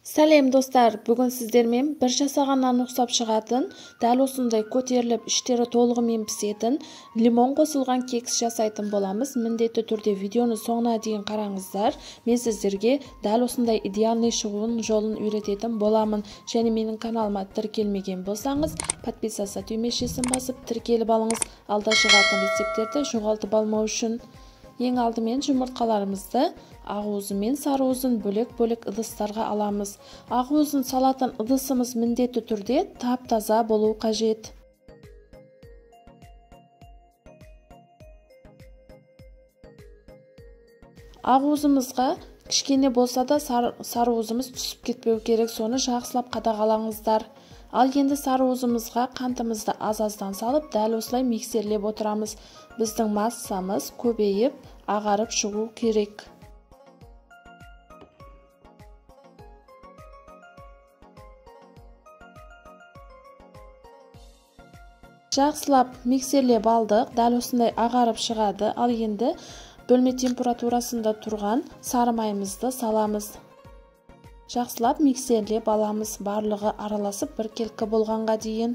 Сәлем достар, бүгін сіздермен бір жасағаннан ұқсап шығатын, дәл осындай көтеріліп іштері толығымен пісетін лимон қосылған кекс жасайтын боламыз. Міндетті түрде видеоны соңына дейін қараңыздар. Мен сіздерге дәл осындай идеальный шығуын жолын үйрететін боламын. Және менің каналыма тіркелмеген болсаңыз, подписаться түймешесін басып тіркеліп алыңыз. Алда шығатын рецептерді жоғалтып алмау үшін. Ең алдымен жұмыртқаларымызды ақуызы мен сарыуызын бөлек-бөлек ыдыстарға аламыз. Ақуызын салатын ыдысымыз міндетті түрде тап-таза болу қажет. Ақуызымызға кішкене болса да сарыуызымыз түсіп кетпеу керек, соны жақсылап қадағалаңыздар. Ал енді сарыуызымызға қантымызды аз-аздан салып, дәл осылай миксерлеп отырамыз. Біздің массамыз көбейіп, ағарып шығу керек. Жақсылап миксерлеп алдық, дәл осындай ағарып шығады. Ал енді бөлме температурасында тұрған сары майымызды саламыз. Жақсылап миксерлеп аламыз, барлығы араласып біркелкі болғанға дейін.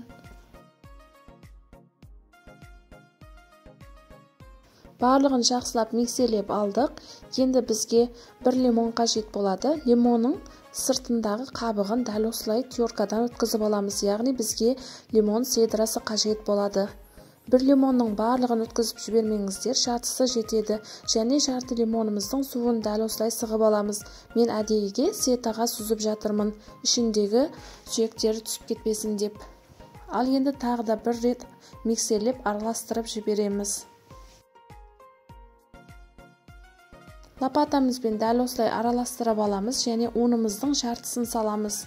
Барлығын жақсылап миксерлеп алдық. Енді бізге бір лимон қажет болады. Лимонның сыртындағы қабығын дәл осылай теркадан өткізіп аламыз. Яғни бізге лимон седрасы қажет болады. Бір лимонның барлығын өткізіп жібермеңіздер, жартысы жетеді. Және жарты лимонымыздың суын дәл осылай сығып аламыз. Мен әдейіге сетаға сүзіп жатырмын, ішіндегі сүйектері түсіп кетпесін деп. Ал енді тағы да бір рет миксерлеп араластырып жібереміз. Лопатамызбен дәл осылай араластырып аламыз және унымыздың жартысын саламыз.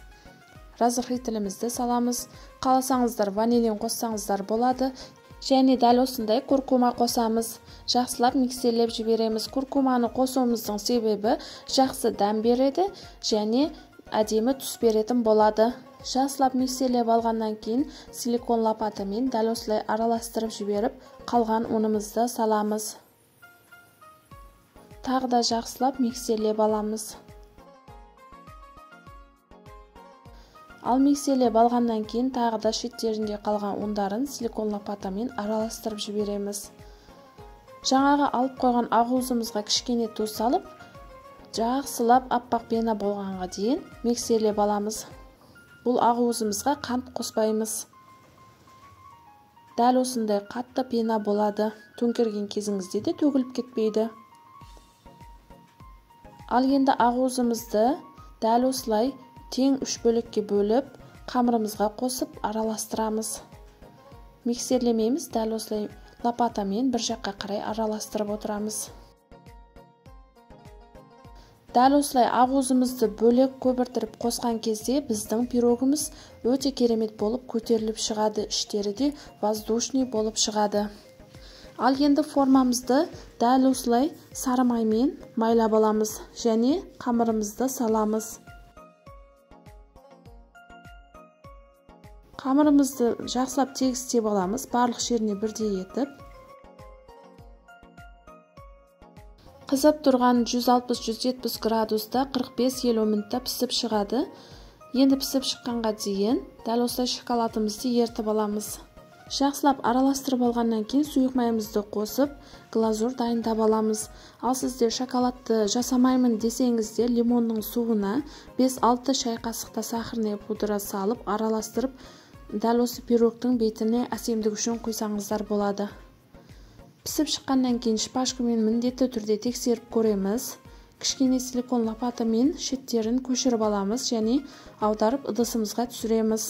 Разрыхлителімізді саламыз. Қаласаңыздар ванилин қоссаңыздар болады. Және дәл осындай куркума қосамыз. Жақсылап миксерлеп жібереміз. Куркуманы қосуымыздың себебі жақсы дәм береді және әдемі түс беретін болады. Жақсылап миксерлеп алғаннан кейін силикон лопатамен дәл осылай араластырып жіберіп, қалған унымызды саламыз. Тағы да жақсылап миксерлеп аламыз. Ал миксерлеп алғаннан кейін тағы да шеттерінде қалған ундарын силикон лопатамен араластырып жібереміз. Жаңағы алып қойған ақуызымызға кішкене тұз салып, жақсылап аппақ пена болғанға дейін миксерлеп аламыз. Бұл ақуызымызға қант қоспаймыз. Дәл осындай қатты пена болады. Төңкерген кезіңізде де төгіліп кетпейді. Ал енді ақуызымызды дәл осылай тең 3 бөлікке бөліп, қамырымызға қосып араластырамыз. Миксерлемейміз, дәл осылай лопатамен бір жаққа қарай араластырып отырамыз. Дәл осылай ақуызымызды бөлек көбіртіріп қосқан кезде біздің пирогымыз өте керемет болып көтеріліп шығады, іштері де воздушный болып шығады. Ал енді формамызды дәл осылай сары маймен майлап аламыз және қамырымызды саламыз. Қамырымызды жақсылап тегістеп аламыз, барлық жеріне бірдей етіп. Қызып тұрған 160-170 градуста 45-50 минутта пісіп шығады. Енді пісіп шыққанға дейін дәл осылай шоколадымызды ертіп аламыз. Жақсылап араластырып алғаннан кейін сұйық майымызды қосып, глазур дайындап аламыз. Ал сіздер шоколадты жасамаймын десеңізде лимонның суына 5-6 шай қасықта сахарный пудра салып араластырып, дәл осы пирогтың бетіне әсемдік үшін қойсаңыздар болады. Пісіп шыққаннан кейін шпажкамен міндетті түрде тексеріп көреміз. Кішкене силикон лопатамен шеттерін көшіріп аламыз және аударып ыдысымызға түсіреміз.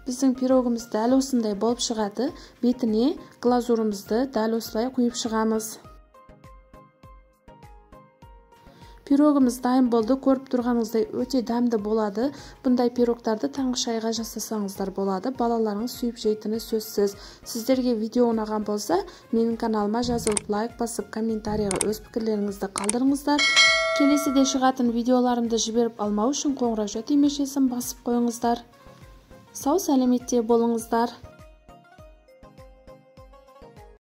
Біздің пирогымыз дәл осындай болып шығады. Бетіне глазурымызды дәл осылай құйып шығамыз. Пирогымыз дайын болды. Көріп тұрғаныңыздай өте дәмді болады. Бұндай пирогтарды таңғы шайға жасасаңыздар болады. Балаларыңыз сүйіп жейтіні сөзсіз. Сіздерге видео ұнаған болса, менің каналыма жазылып, лайк басып, комментарийға өз пікірлеріңізді қалдырыңыздар. Келесіде шығатын видеоларымды жіберіп алмау үшін қоңырау түймешесін басып қойыңыздар. Сау сәлеметте болыңыздар.